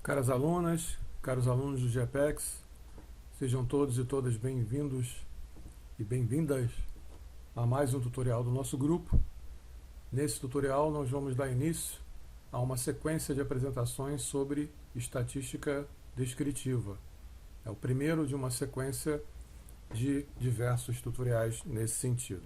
Caras alunas, caros alunos do GEPEX, sejam todos e todas bem-vindos e bem-vindas a mais um tutorial do nosso grupo. Nesse tutorial nós vamos dar início a uma sequência de apresentações sobre estatística descritiva. É o primeiro de uma sequência de diversos tutoriais nesse sentido.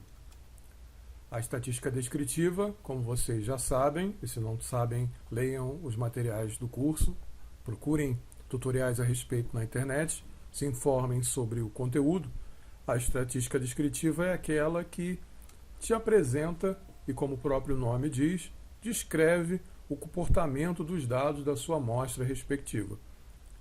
A estatística descritiva, como vocês já sabem, e se não sabem, leiam os materiais do curso, procurem tutoriais a respeito na internet, se informem sobre o conteúdo. A estatística descritiva é aquela que te apresenta e, como o próprio nome diz, descreve o comportamento dos dados da sua amostra respectiva.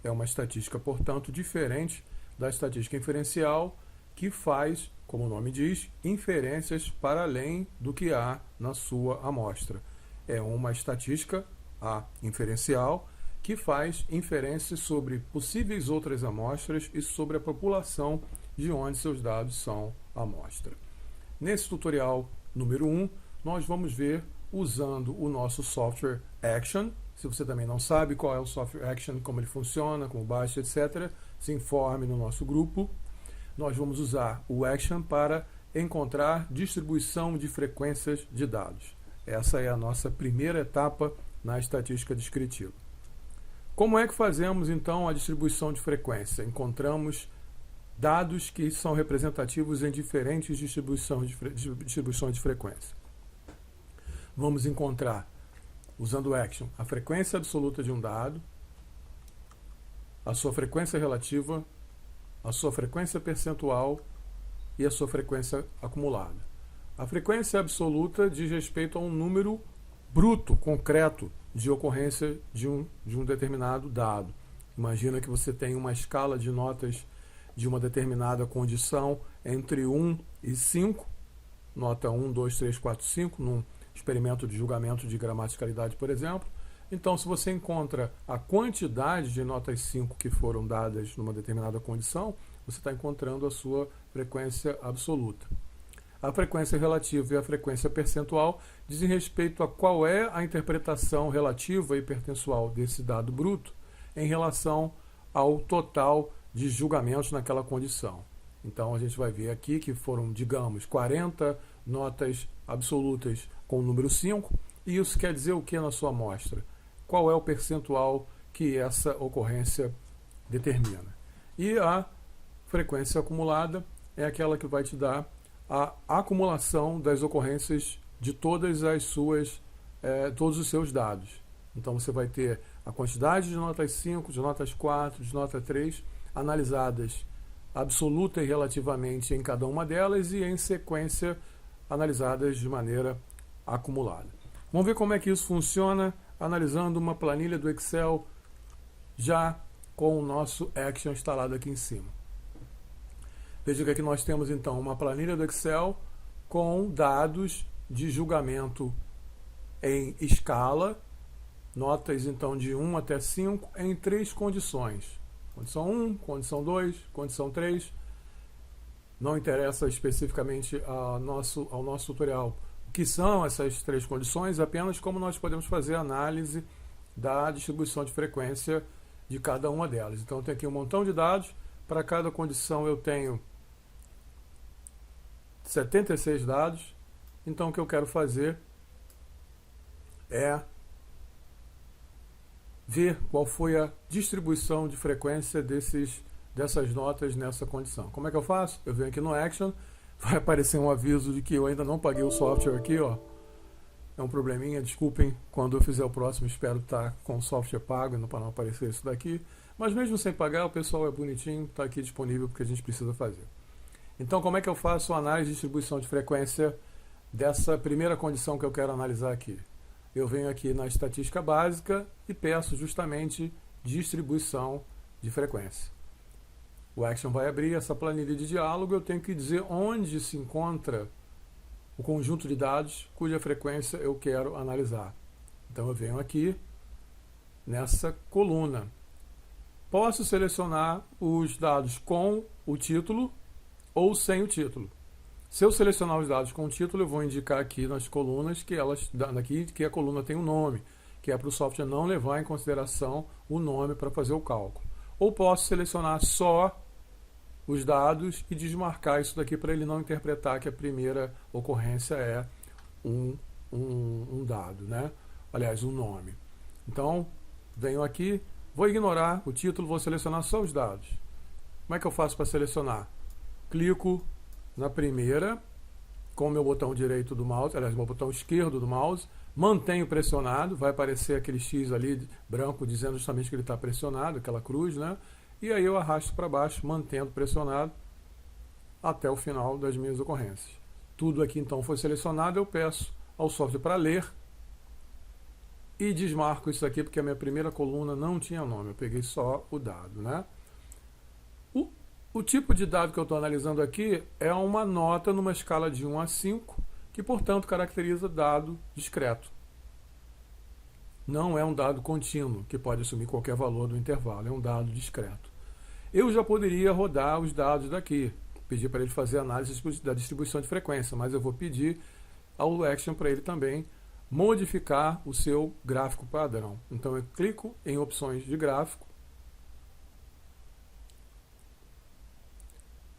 É uma estatística, portanto, diferente da estatística inferencial, que faz, como o nome diz, inferências para além do que há na sua amostra. É uma estatística, a inferencial, que faz inferências sobre possíveis outras amostras e sobre a população de onde seus dados são amostra. Nesse tutorial número 1, nós vamos ver usando o nosso software Action. Se você também não sabe qual é o software Action, como ele funciona, como baixa, etc., se informe no nosso grupo. Nós vamos usar o Action para encontrar distribuição de frequências de dados. Essa é a nossa primeira etapa na estatística descritiva. Como é que fazemos, então, a distribuição de frequência? Encontramos dados que são representativos em diferentes distribuições de frequência. Vamos encontrar, usando o Action, a frequência absoluta de um dado, a sua frequência relativa, a sua frequência percentual e a sua frequência acumulada. A frequência absoluta diz respeito a um número bruto, concreto, de ocorrência de um determinado dado. Imagina que você tem uma escala de notas de uma determinada condição entre 1 e 5, nota 1, 2, 3, 4, 5, num experimento de julgamento de gramaticalidade, por exemplo. Então, se você encontra a quantidade de notas 5 que foram dadas numa determinada condição, você está encontrando a sua frequência absoluta. A frequência relativa e a frequência percentual dizem respeito a qual é a interpretação relativa e percentual desse dado bruto em relação ao total de julgamentos naquela condição. Então, a gente vai ver aqui que foram, digamos, 40 notas absolutas com o número 5, e isso quer dizer o que na sua amostra? Qual é o percentual que essa ocorrência determina? E a frequência acumulada é aquela que vai te dar a acumulação das ocorrências de todos os seus dados. Então você vai ter a quantidade de notas 5, de notas 4, de nota 3, analisadas absoluta e relativamente em cada uma delas e em sequência analisadas de maneira acumulada. Vamos ver como é que isso funciona analisando uma planilha do Excel já com o nosso Action instalado aqui em cima. Veja que aqui nós temos então uma planilha do Excel com dados de julgamento em escala, notas então de 1 até 5 em 3 condições. Condição 1, condição 2, condição 3. Não interessa especificamente ao nosso tutorial o que são essas 3 condições, apenas como nós podemos fazer a análise da distribuição de frequência de cada uma delas. Então eu tenho aqui um montão de dados, para cada condição eu tenho 76 dados, então o que eu quero fazer é ver qual foi a distribuição de frequência dessas notas nessa condição. Como é que eu faço? Eu venho aqui no Action, vai aparecer um aviso de que eu ainda não paguei o software aqui, ó. É um probleminha, desculpem, quando eu fizer o próximo espero estar com o software pago, para não aparecer isso daqui. Mas mesmo sem pagar, o pessoal é bonitinho, está aqui disponível porque a gente precisa fazer. Então, como é que eu faço a análise de distribuição de frequência dessa primeira condição que eu quero analisar aqui? Eu venho aqui na estatística básica e peço justamente distribuição de frequência. O Action vai abrir essa planilha de diálogo, eu tenho que dizer onde se encontra o conjunto de dados cuja frequência eu quero analisar. Então eu venho aqui nessa coluna. Posso selecionar os dados com o título ou sem o título. Se eu selecionar os dados com o título, eu vou indicar aqui nas colunas que a coluna tem um nome, que é para o software não levar em consideração o nome para fazer o cálculo. Ou posso selecionar só os dados e desmarcar isso daqui para ele não interpretar que a primeira ocorrência é um dado, né? Aliás, um nome. Então, venho aqui, vou ignorar o título, vou selecionar só os dados. Como é que eu faço para selecionar? Clico na primeira, com o meu botão direito do mouse, aliás, meu botão esquerdo do mouse, mantenho pressionado, vai aparecer aquele X ali branco dizendo justamente que ele está pressionado, aquela cruz, né? E aí eu arrasto para baixo, mantendo pressionado até o final das minhas ocorrências. Tudo aqui então foi selecionado, eu peço ao software para ler e desmarco isso aqui porque a minha primeira coluna não tinha nome, eu peguei só o dado, né? O tipo de dado que eu estou analisando aqui é uma nota numa escala de 1 a 5, que portanto caracteriza dado discreto. Não é um dado contínuo, que pode assumir qualquer valor do intervalo, é um dado discreto. Eu já poderia rodar os dados daqui, pedir para ele fazer análise da distribuição de frequência, mas eu vou pedir ao Action para ele também modificar o seu gráfico padrão. Então eu clico em opções de gráfico,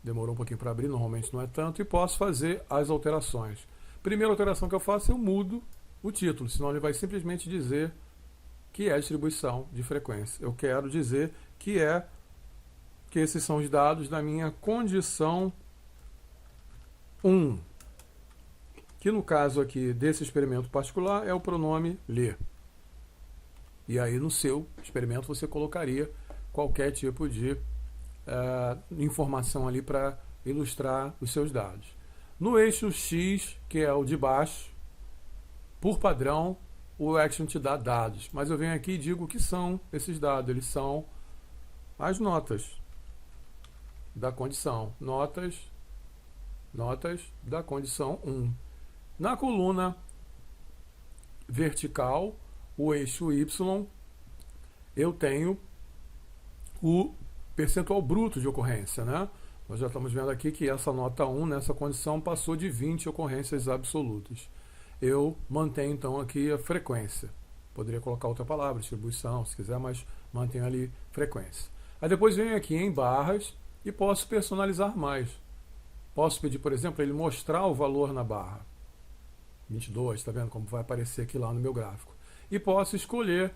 demorou um pouquinho para abrir, normalmente não é tanto, e posso fazer as alterações. Primeira alteração que eu faço, eu mudo o título, senão ele vai simplesmente dizer que é distribuição de frequência. Eu quero dizer que esses são os dados da minha condição 1, que no caso aqui desse experimento particular é o pronome ler. E aí no seu experimento você colocaria qualquer tipo de informação ali para ilustrar os seus dados. No eixo X, que é o de baixo, por padrão, o Action te dá dados. Mas eu venho aqui e digo o que são esses dados. Eles são as notas da condição. Notas da condição 1. Na coluna vertical, o eixo Y, eu tenho o percentual bruto de ocorrência, né? Nós já estamos vendo aqui que essa nota 1, nessa condição, passou de 20 ocorrências absolutas. Eu mantenho, então, aqui a frequência. Poderia colocar outra palavra, distribuição, se quiser, mas mantenho ali frequência. Aí depois venho aqui em barras e posso personalizar mais. Posso pedir, por exemplo, ele mostrar o valor na barra. 22, está vendo como vai aparecer aqui lá no meu gráfico. E posso escolher,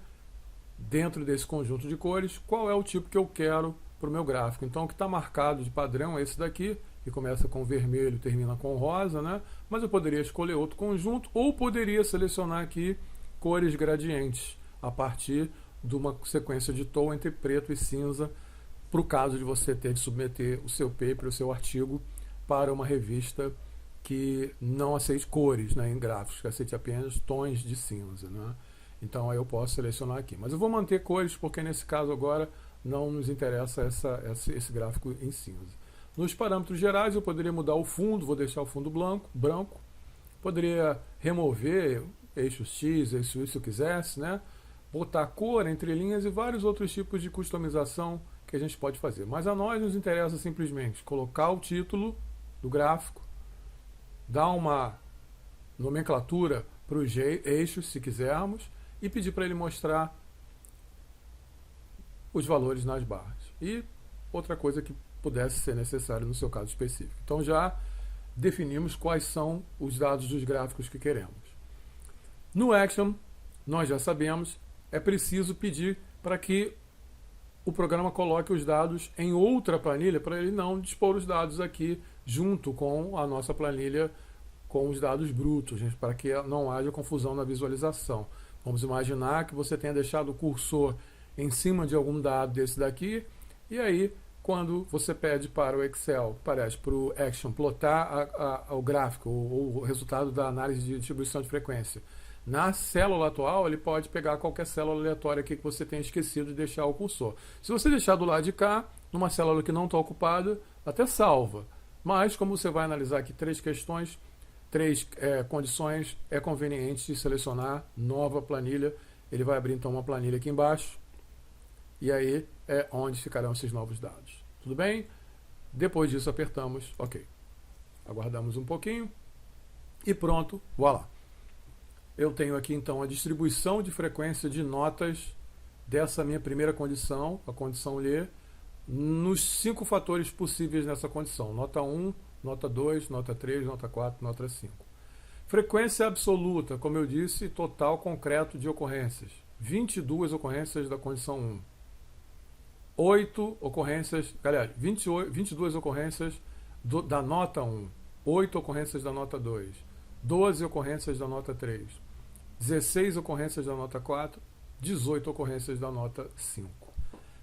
dentro desse conjunto de cores, qual é o tipo que eu quero para o meu gráfico. Então, o que está marcado de padrão é esse daqui, que começa com vermelho e termina com rosa, né? Mas eu poderia escolher outro conjunto, ou poderia selecionar aqui cores gradientes, a partir de uma sequência de tom entre preto e cinza, para o caso de você ter de submeter o seu paper, o seu artigo, para uma revista que não aceite cores, né, em gráficos, que aceite apenas tons de cinza, né? Então aí eu posso selecionar aqui. Mas eu vou manter cores, porque nesse caso agora não nos interessa esse gráfico em cinza. Nos parâmetros gerais eu poderia mudar o fundo, vou deixar o fundo branco. Poderia remover eixo X, eixo Y se eu quisesse, né? Botar cor entre linhas e vários outros tipos de customização que a gente pode fazer. Mas a nós nos interessa simplesmente colocar o título do gráfico, dar uma nomenclatura para os eixos, se quisermos, e pedir para ele mostrar os valores nas barras. E outra coisa que pudesse ser necessário no seu caso específico. Então já definimos quais são os dados dos gráficos que queremos. No Action, nós já sabemos, é preciso pedir para que o programa coloque os dados em outra planilha, para ele não dispor os dados aqui junto com a nossa planilha com os dados brutos, gente, para que não haja confusão na visualização. Vamos imaginar que você tenha deixado o cursor em cima de algum dado desse daqui, e aí, quando você pede para o Excel, para o Action, plotar o gráfico, o resultado da análise de distribuição de frequência, na célula atual, ele pode pegar qualquer célula aleatória aqui que você tenha esquecido de deixar o cursor. Se você deixar do lado de cá, numa célula que não está ocupada, até salva. Mas, como você vai analisar aqui três condições, é conveniente selecionar nova planilha. Ele vai abrir então uma planilha aqui embaixo, e aí é onde ficarão esses novos dados. Tudo bem? Depois disso apertamos OK. Aguardamos um pouquinho e pronto, voilà. eu tenho aqui então a distribuição de frequência de notas dessa minha primeira condição, a condição Lê, nos 5 fatores possíveis nessa condição. Nota 1, nota 2, nota 3, nota 4, nota 5. Frequência absoluta, como eu disse, total concreto de ocorrências. 22 ocorrências da condição 1. 8 ocorrências, aliás, 22 ocorrências da nota 1. 8 ocorrências da nota 2. 12 ocorrências da nota 3. 16 ocorrências da nota 4. 18 ocorrências da nota 5.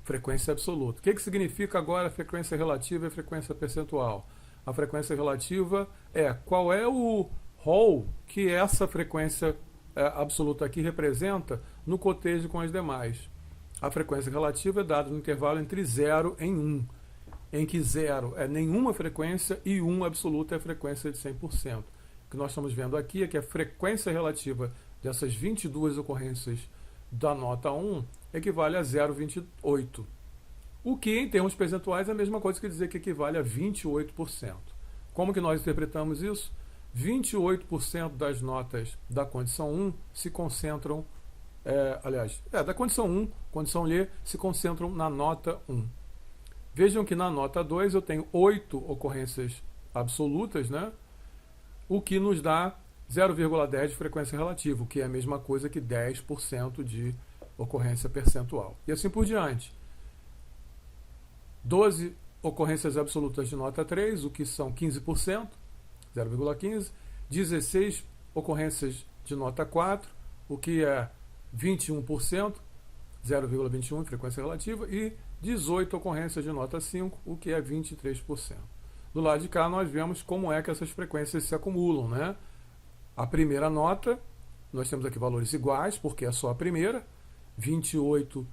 Frequência absoluta. O que significa agora frequência relativa e frequência percentual? A frequência relativa é qual é o rol que essa frequência absoluta aqui representa no cotejo com as demais. A frequência relativa é dada no intervalo entre 0 e 1, em que 0 é nenhuma frequência e 1 absoluta é a frequência de 100%. O que nós estamos vendo aqui é que a frequência relativa dessas 22 ocorrências da nota 1 equivale a 0,28. O que, em termos percentuais, é a mesma coisa que dizer que equivale a 28%. Como que nós interpretamos isso? 28% das notas da condição 1 se concentram, da condição 1, condição Lê, se concentram na nota 1. Vejam que na nota 2 eu tenho 8 ocorrências absolutas, né? O que nos dá 0,10 de frequência relativa, o que é a mesma coisa que 10% de ocorrência percentual. E assim por diante. 12 ocorrências absolutas de nota 3, o que são 15%, 0,15. 16 ocorrências de nota 4, o que é 21%, 0,21 de frequência relativa. E 18 ocorrências de nota 5, o que é 23%. Do lado de cá nós vemos como é que essas frequências se acumulam, né? A primeira nota, nós temos aqui valores iguais, porque é só a primeira, 28%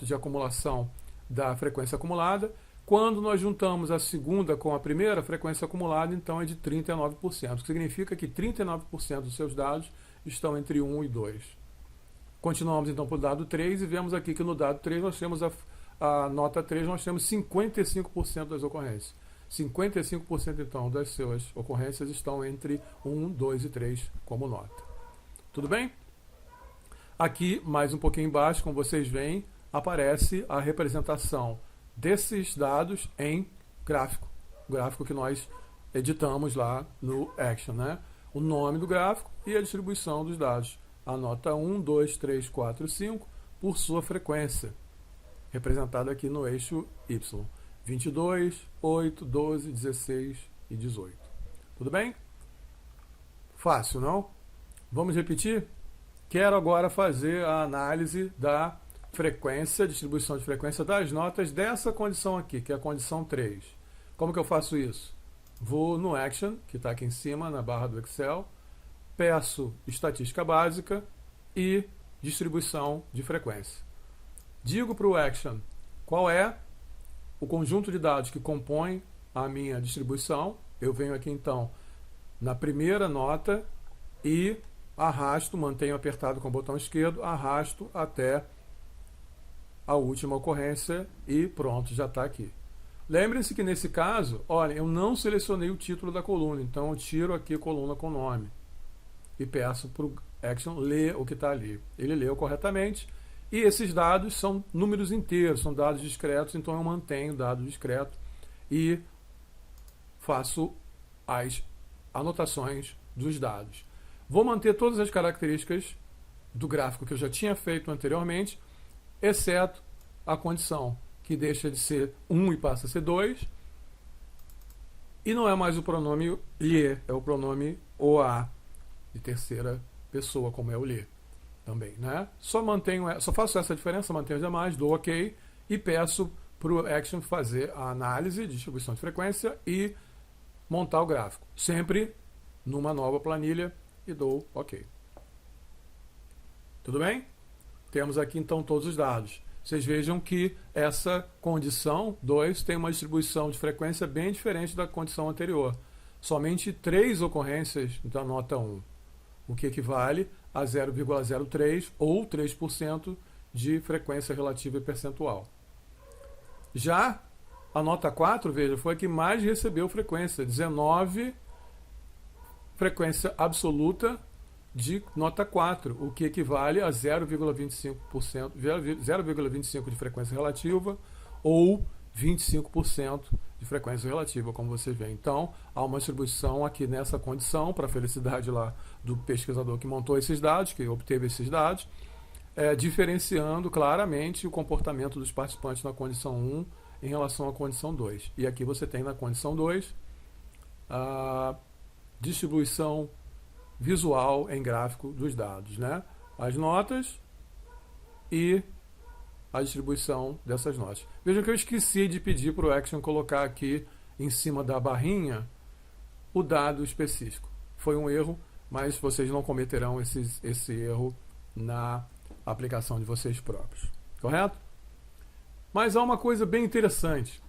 de acumulação da frequência acumulada. Quando nós juntamos a segunda com a primeira, a frequência acumulada então é de 39%, o que significa que 39% dos seus dados estão entre 1 e 2. Continuamos então para o dado 3 e vemos aqui que no dado 3 nós temos a nota 3, nós temos 55% das ocorrências. 55% então das suas ocorrências estão entre 1, 2 e 3 como nota. Tudo bem? Aqui, mais um pouquinho embaixo, como vocês veem, aparece a representação desses dados em gráfico. O gráfico que nós editamos lá no Action, né? O nome do gráfico e a distribuição dos dados. A nota 1, 2, 3, 4, 5 por sua frequência, representada aqui no eixo Y. 22, 8, 12, 16 e 18. Tudo bem? Fácil, não? Vamos repetir? Quero agora fazer a análise da frequência, distribuição de frequência das notas dessa condição aqui, que é a condição 3. Como que eu faço isso? Vou no Action, que está aqui em cima, na barra do Excel, peço estatística básica e distribuição de frequência. Digo para o Action qual é o conjunto de dados que compõe a minha distribuição. Eu venho aqui então na primeira nota e arrasto, mantenho apertado com o botão esquerdo, arrasto até a última ocorrência e pronto, já está aqui. Lembrem-se que nesse caso, olha, eu não selecionei o título da coluna, então eu tiro aqui a coluna com nome e peço para o Action ler o que está ali. Ele leu corretamente e esses dados são números inteiros, são dados discretos, então eu mantenho o dado discreto e faço as anotações dos dados. Vou manter todas as características do gráfico que eu já tinha feito anteriormente, exceto a condição que deixa de ser 1 e passa a ser 2. E não é mais o pronome lhe, é o pronome OA, de terceira pessoa, como é o lhe também, né? Só faço essa diferença, mantenho as demais, dou OK e peço para o Action fazer a análise de distribuição de frequência e montar o gráfico. Sempre numa nova planilha e dou OK. Tudo bem? Temos aqui então todos os dados. Vocês vejam que essa condição 2 tem uma distribuição de frequência bem diferente da condição anterior. Somente 3 ocorrências da nota 1, o que equivale a 0,03 ou 3% de frequência relativa e percentual. Já a nota 4, veja, foi a que mais recebeu frequência, 19 frequência absoluta de nota 4, o que equivale a 0,25%, 0,25% de frequência relativa ou 25% de frequência relativa, como você vê. Então, há uma distribuição aqui nessa condição, para a felicidade lá do pesquisador que montou esses dados, que obteve esses dados, diferenciando claramente o comportamento dos participantes na condição 1 em relação à condição 2. E aqui você tem na condição 2 a distribuição visual em gráfico dos dados, né? As notas e a distribuição dessas notas. Vejam que eu esqueci de pedir para o Action colocar aqui em cima da barrinha o dado específico. Foi um erro, mas vocês não cometerão esse erro na aplicação de vocês próprios. Correto? Mas há uma coisa bem interessante.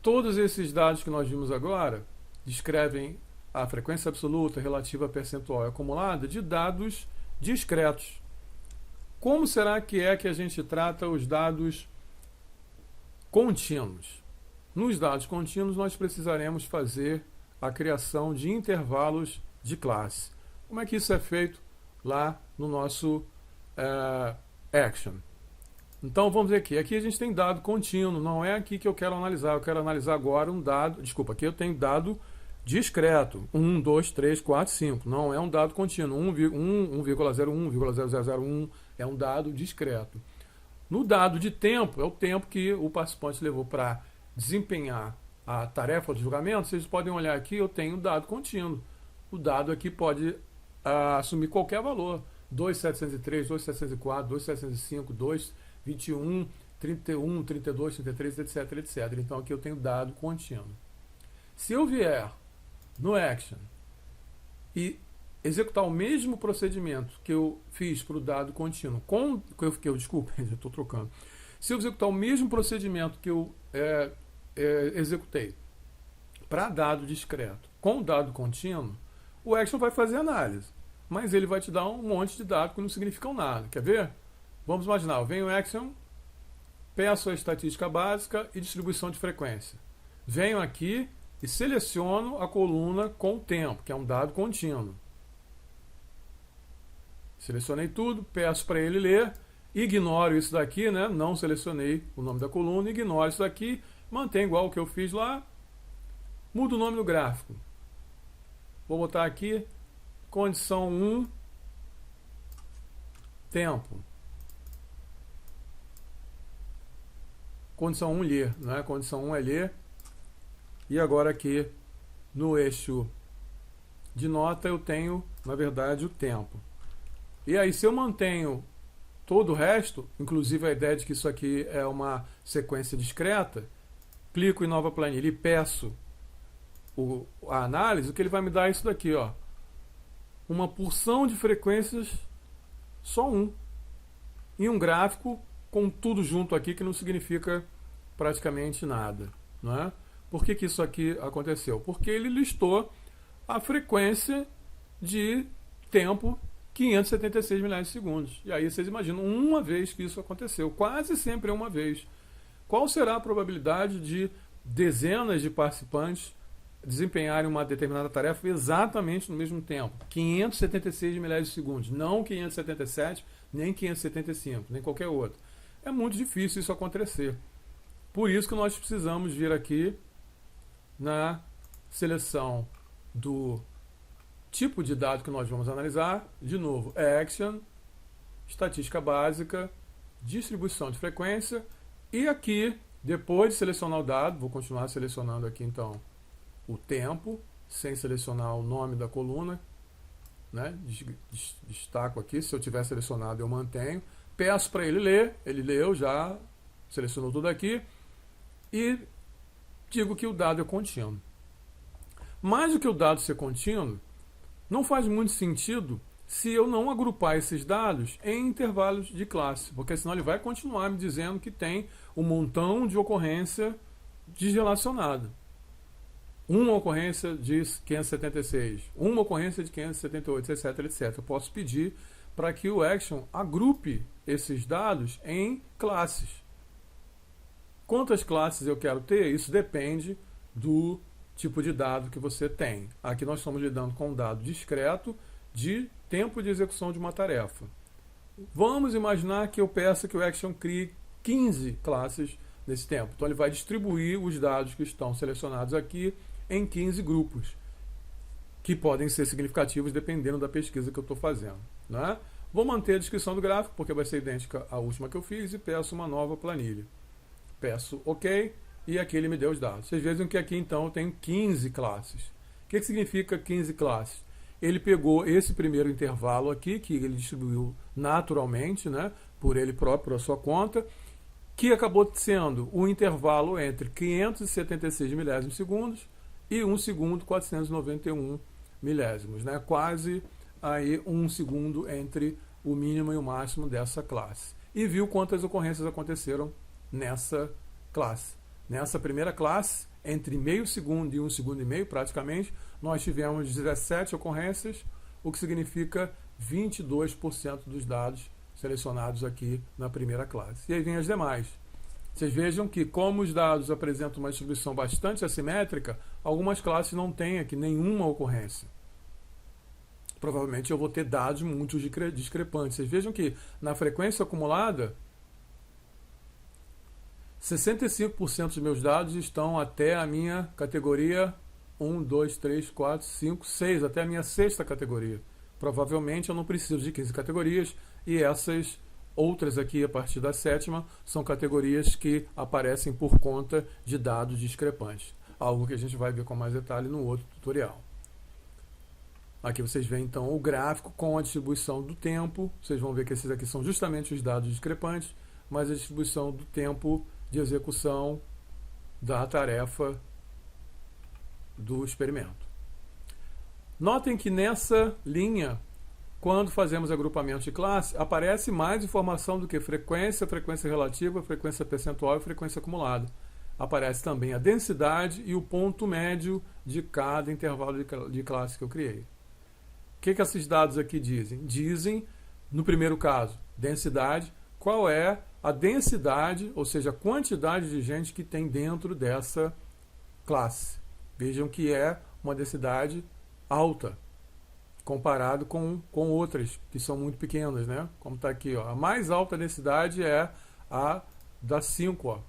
Todos esses dados que nós vimos agora descrevem a frequência absoluta relativa a percentual acumulada de dados discretos. Como será que a gente trata os dados contínuos? Nos dados contínuos, nós precisaremos fazer a criação de intervalos de classe. Como é que isso é feito lá no nosso Action? Então, vamos ver aqui. Aqui a gente tem dado contínuo, não é aqui que eu quero analisar. Eu quero analisar agora um dado... Desculpa, aqui eu tenho dado discreto. 1, 2, 3, 4, 5. Não é um dado contínuo. 1,01, 1,0001 é um dado discreto. No dado de tempo, é o tempo que o participante levou para desempenhar a tarefa de julgamento. Vocês podem olhar aqui, eu tenho um dado contínuo. O dado aqui pode assumir qualquer valor. 2.703, 2.704, 2.705, 2.21, 31, 32, 33, etc, etc. Então aqui eu tenho dado contínuo. Se eu vier no Action e executar o mesmo procedimento que eu fiz para o dado contínuo, desculpa, já estou trocando. Se eu executar o mesmo procedimento que eu executei para dado discreto com o dado contínuo, o Action vai fazer análise, mas ele vai te dar um monte de dados que não significam nada. Quer ver? Vamos imaginar, eu venho no Action, peço a estatística básica e distribuição de frequência. Venho aqui e seleciono a coluna com o tempo, que é um dado contínuo. Selecionei tudo, peço para ele ler, ignoro isso daqui, né? Não selecionei o nome da coluna, ignoro isso daqui, mantenho igual o que eu fiz lá, mudo o nome do gráfico. Vou botar aqui, condição 1, tempo. Condição 1, ler, né? Condição 1 é ler. E agora aqui, no eixo de nota, eu tenho, na verdade, o tempo. E aí, se eu mantenho todo o resto, inclusive a ideia de que isso aqui é uma sequência discreta, clico em nova planilha e peço a análise, o que ele vai me dar é isso daqui, ó. Uma porção de frequências, só um. E um gráfico com tudo junto aqui, que não significa praticamente nada, não é? Por que isso aqui aconteceu? Porque ele listou a frequência de tempo 576 milhares de segundos. E aí vocês imaginam uma vez que isso aconteceu. Quase sempre é uma vez. Qual será a probabilidade de dezenas de participantes desempenharem uma determinada tarefa exatamente no mesmo tempo? 576 milhares de segundos. Não 577, nem 575, nem qualquer outro. É muito difícil isso acontecer. Por isso que nós precisamos vir aqui na seleção do tipo de dado que nós vamos analisar, de novo, Action, estatística básica, distribuição de frequência, e aqui, depois de selecionar o dado, vou continuar selecionando aqui então o tempo, sem selecionar o nome da coluna, né? Destaco aqui, se eu tiver selecionado eu mantenho, peço para ele ler, ele leu, já selecionou tudo aqui, e digo que o dado é contínuo. Mais do que o dado ser contínuo, não faz muito sentido se eu não agrupar esses dados em intervalos de classe, porque senão ele vai continuar me dizendo que tem um montão de ocorrência desrelacionada. Uma ocorrência de 576, uma ocorrência de 578, etc, etc. Eu posso pedir para que o Action agrupe esses dados em classes. Quantas classes eu quero ter? Isso depende do tipo de dado que você tem. Aqui nós estamos lidando com um dado discreto de tempo de execução de uma tarefa. Vamos imaginar que eu peça que o Action crie 15 classes nesse tempo. Então ele vai distribuir os dados que estão selecionados aqui em 15 grupos, que podem ser significativos dependendo da pesquisa que eu estou fazendo, né? Vou manter a descrição do gráfico, porque vai ser idêntica à última que eu fiz, e peço uma nova planilha. Peço OK, e aqui ele me deu os dados. Vocês vejam que aqui então eu tenho 15 classes. O que significa 15 classes? Ele pegou esse primeiro intervalo aqui, que ele distribuiu naturalmente, né, por ele próprio, por a sua conta, que acabou sendo o intervalo entre 576 milésimos segundos e 1 segundo 491 milésimos, né? Quase aí 1 segundo entre o mínimo e o máximo dessa classe. E viu quantas ocorrências aconteceram nessa classe. Nessa primeira classe, entre meio segundo e 1 segundo e meio, praticamente, nós tivemos 17 ocorrências, o que significa 22% dos dados selecionados aqui na primeira classe. E aí vem as demais. Vocês vejam que, como os dados apresentam uma distribuição bastante assimétrica, algumas classes não têm aqui nenhuma ocorrência. Provavelmente eu vou ter dados muito discrepantes. Vocês vejam que, na frequência acumulada, 65% dos meus dados estão até a minha categoria 1, 2, 3, 4, 5, 6, até a minha sexta categoria. Provavelmente eu não preciso de 15 categorias, e essas outras aqui, a partir da sétima, são categorias que aparecem por conta de dados discrepantes. Algo que a gente vai ver com mais detalhe no outro tutorial. Aqui vocês veem então o gráfico com a distribuição do tempo. Vocês vão ver que esses aqui são justamente os dados discrepantes, mas a distribuição do tempo de execução da tarefa do experimento. Notem que nessa linha, quando fazemos agrupamento de classe, aparece mais informação do que frequência, frequência relativa, frequência percentual e frequência acumulada. Aparece também a densidade e o ponto médio de cada intervalo de classe que eu criei. O que esses dados aqui dizem? Dizem, no primeiro caso, densidade. Qual é a densidade, ou seja, a quantidade de gente que tem dentro dessa classe. Vejam que é uma densidade alta, comparado com outras, que são muito pequenas, né? Como está aqui, ó. A mais alta densidade é a da 5, ó.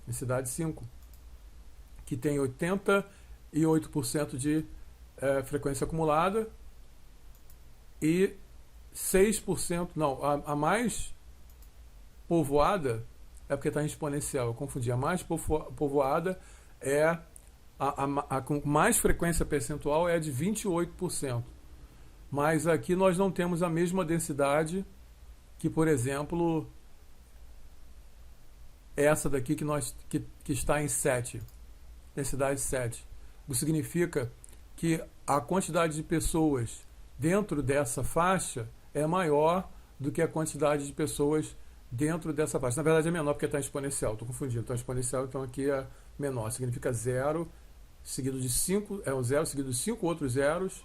Densidade 5, que tem 88% de frequência acumulada e 6%, não, a mais povoada é porque está em exponencial, eu confundi. A mais povoada é a com mais frequência percentual é de 28%. Mas aqui nós não temos a mesma densidade que, por exemplo, essa daqui que está em 7. Densidade 7. O que significa que a quantidade de pessoas dentro dessa faixa é maior do que a quantidade de pessoas dentro dessa faixa. Na verdade é menor porque está em exponencial, estou confundindo. Então exponencial, então aqui é menor, significa 0 seguido de 5, é um 0 seguido de 5 outros zeros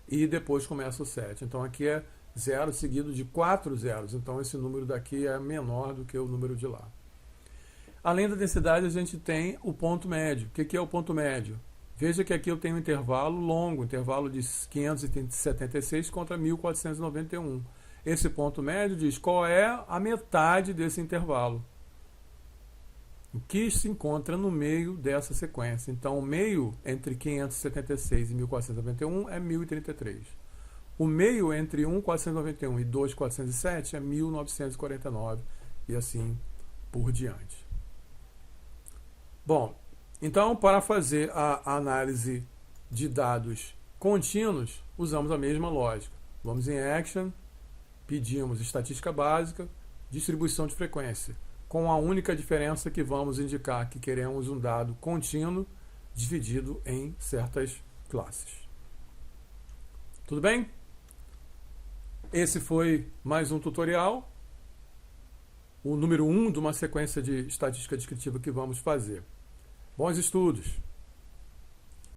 e depois começa o 7. Então aqui é 0 seguido de 4 zeros, então esse número daqui é menor do que o número de lá. Além da densidade, a gente tem o ponto médio. O que é o ponto médio? Veja que aqui eu tenho um intervalo longo, intervalo de 576 contra 1491. Esse ponto médio diz qual é a metade desse intervalo, o que se encontra no meio dessa sequência. Então, o meio entre 576 e 1491 é 1033. O meio entre 1.491 e 2.407 é 1949, e assim por diante. Bom, então, para fazer a análise de dados contínuos, usamos a mesma lógica. Vamos em Action, pedimos estatística básica, distribuição de frequência, com a única diferença que vamos indicar que queremos um dado contínuo dividido em certas classes. Tudo bem? Esse foi mais um tutorial, o número 1 de uma sequência de estatística descritiva que vamos fazer. Bons estudos!